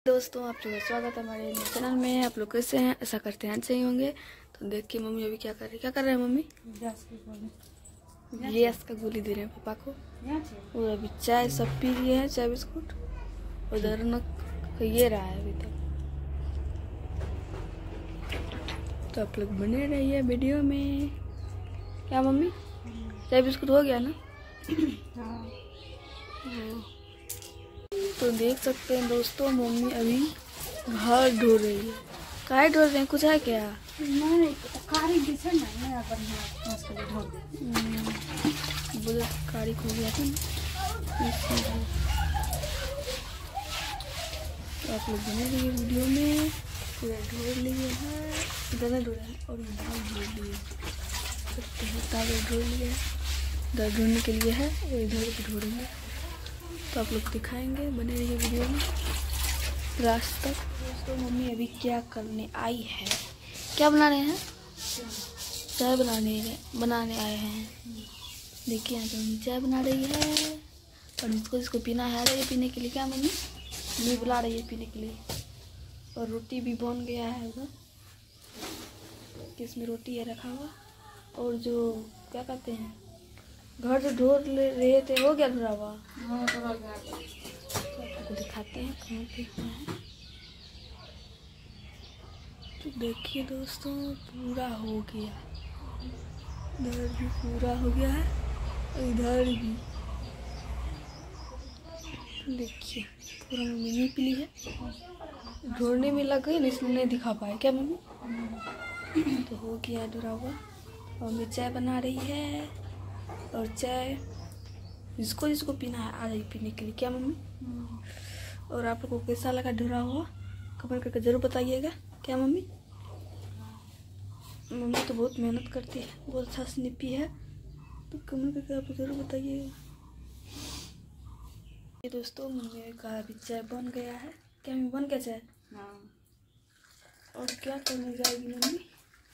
दोस्तों, आप लोगों का स्वागत है हमारे चैनल में। आप लोग कैसे हैं? ऐसा करते हैं अच्छे ही होंगे। तो देखिए मम्मी अभी क्या कर रही है। क्या कर रहे हैं मम्मी? गैस का गोली दे रहे हैं पापा को। और अभी चाय सब पी लिए हैं, चाय बिस्कुट। उधर न ये रहा है अभी तक। तो आप लोग बने रहिए वीडियो में। क्या मम्मी, चाय बिस्कुट हो गया ना? हाँ। तो देख सकते हैं दोस्तों, मम्मी अभी घर ढो रही है। काहे ढो रहे हैं? कुछ है क्या? कारी हो गया था ना। तो आप लोग बने रहिए वीडियो में। पूरा ढो लिए है, इधर ढो रहा है और इधर ढो लिए। ढो लिए, इधर ढूंढने के लिए है और इधर भी ढो रही है। तो आप लोग दिखाएंगे, बने रहिए वीडियो में लास्ट तक। दोस्तों मम्मी अभी क्या करने आई है? क्या बना रहे हैं? चाय बनाने आए हैं। देखिए यहाँ पे मम्मी चाय बना रही है और जिसको पीना है आ रही है पीने के लिए। क्या मम्मी? मम्मी बुला रही है पीने के लिए। और रोटी भी बन गया है उधर, इसमें रोटी है रखा हुआ। और जो क्या कहते हैं, घर जो ढो रहे थे हो गया ढोरा हुआ? हाँ, तो आपको दिखाते हैं कहाँ पे है। तो देखिए दोस्तों, पूरा हो गया। इधर भी पूरा हो गया है, इधर भी देखिए पूरा मम्मी नहीं पी है। ढोरने में लग गई ना, इसलिए नहीं दिखा पाए। क्या मम्मी? तो हो गया ढोरा हुआ। और मम्मी चाय बना रही है और चाय जिसको पीना है आ जाइए पीने के लिए। क्या मम्मी? और आप लोगों को कैसा लगा ढोरा हुआ कमेंट करके जरूर बताइएगा। क्या मम्मी? मम्मी तो बहुत मेहनत करती है, बहुत अच्छा से निपी है। तो कमेंट करके आप जरूर बताइएगा। ये दोस्तों मम्मी का अभी चाय बन गया है। क्या मम्मी बन गया चाय? हाँ। और क्या करने जाएगी मम्मी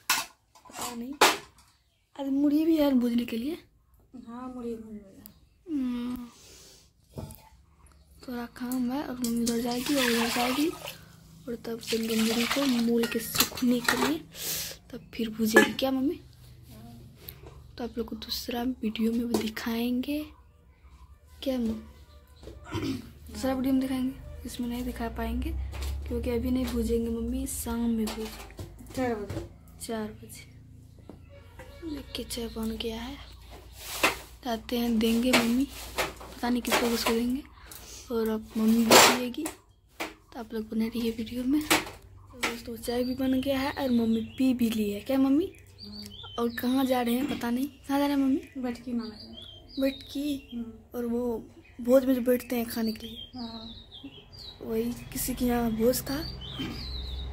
पता नहीं। आज मुड़ी भी है भूजने के लिए। हाँ, मुड़ी भून थोड़ा काम है। और मम्मी उधर जाएगी और उधर जाएगी और तब देंगे मुड़ी को मूल के सूखने के लिए, तब फिर भूजेगी। क्या मम्मी? तो आप लोग को दूसरा वीडियो में भी दिखाएंगे। क्या मम्मी? दूसरा वीडियो में दिखाएंगे, इसमें नहीं दिखा पाएंगे क्योंकि अभी नहीं भूजेंगे मम्मी, शाम में भूजेंगे 4 बजे। देखिए चाय बन गया है, आते हैं देंगे मम्मी, पता नहीं किसको देंगे। और अब मम्मी भी पिएगी, तो आप लोग बने रहिए वीडियो में। तो दोस्तों चाय भी बन गया है और मम्मी पी भी ली है। क्या मम्मी? और कहाँ जा रहे हैं पता नहीं। कहाँ जा रहे हैं मम्मी? बैठकी माना बैठकी। और वो भोज में जो बैठते हैं खाने के लिए, वही किसी के यहाँ भोज था,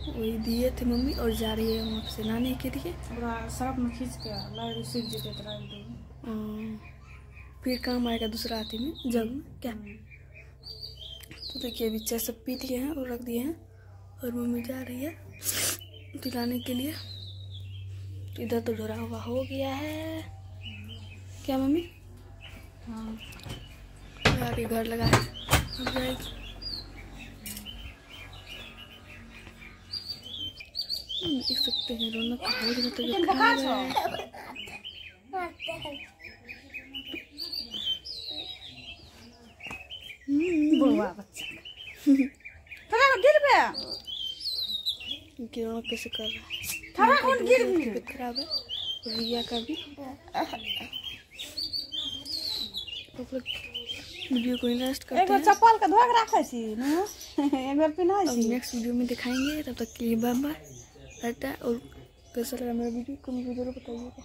वही दिए थे मम्मी। और जा रही है वहाँ से लाने के लिए। सरफ में खींच के सीख जीते फिर काम आएगा दूसरा आती में जग में। क्या? तो देखिए अभी चाय सब पी लिए हैं और रख दिए हैं और मम्मी जा रही है पिलाने के लिए। इधर तो ढोरा हुआ हो गया है। क्या मम्मी? हाँ, अभी घर लगा है, अब जाएगी। देख सकते हैं रौनक बहुत ज़्यादा खराब है। रौनक कैसे कर रहा है, खराब है। रिया का भी वीडियो को इंटरेस्ट करते हैं। चप्पल का धोक रखे छी एक बार पिना छी। नेक्स्ट वीडियो में दिखाएंगे, तब तक के लिए बाय बाय। और कैसा लगा मेरा वीडियो को मुझे जरूर बताइएगा।